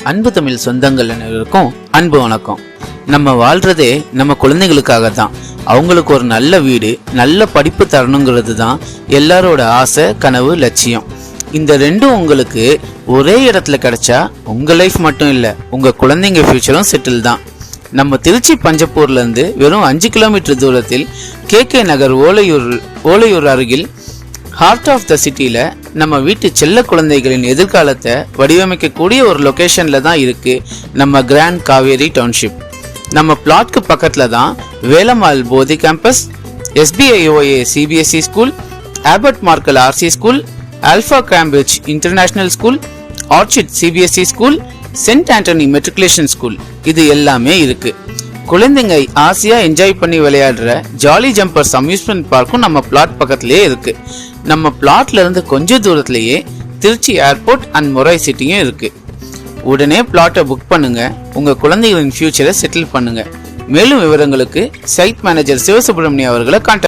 அன்பு தமிழ் சொந்தங்கள் அனைவருக்கும் அன்பு வணக்கம். நம்ம வாழ்றதே நம்ம குழந்தைகளுக்காக தான். அவங்களுக்கு ஒரு நல்ல வீடு, நல்ல படிப்பு தரணுங்கிறது தான் எல்லாரோட ஆசை, கனவு, லட்சியம். இந்த ரெண்டும் உங்களுக்கு ஒரே இடத்துல கிடைச்சா உங்க லைஃப் மட்டும் இல்லை, உங்க குழந்தைங்க ஃபியூச்சரும் செட்டில் தான். நம்ம திருச்சி பஞ்சப்பூர்ல இருந்து வெறும் 5 கிலோமீட்டர் தூரத்தில் KK நகர் ஓலையூர் அருகில் ஹார்ட் ஆஃப் த சிட்டியில் நம்ம வீட்டு செல்ல குழந்தைகளின் எதிர்காலத்தை வடிவமைக்கக்கூடிய ஒரு லொக்கேஷனில் தான் இருக்குது நம்ம கிராண்ட் காவேரி டவுன்ஷிப். நம்ம பிளாட்க்கு பக்கத்தில் தான் Velammal Bodhi campus, SBIOA CBSE school, ஆபர்ட் மார்க்கல் RC school, Alpha Cambridge International school, Orchid CBSE school, Saint Antony matriculation school, இது எல்லாமே இருக்குது. குழந்தைங்க ஆசையா என்ஜாய் பண்ணி விளையாடுற ஜாலி ஜம்பர்ஸ் அம்யூஸ்மெண்ட் பார்க்கும் நம்ம பிளாட் பக்கத்திலேயே இருக்கு. நம்ம பிளாட்ல இருந்து கொஞ்ச தூரத்திலேயே திருச்சி ஏர்போர்ட் அண்ட் மொராய் சிட்டியும் இருக்கு. உடனே பிளாட்டை புக் பண்ணுங்க, உங்க குழந்தைகளின் ஃபியூச்சரை செட்டில் பண்ணுங்க. மேலும் விவரங்களுக்கு சைட் மேனேஜர் சிவசுப்ரமணியம் அவர்களை கான்டாக்ட்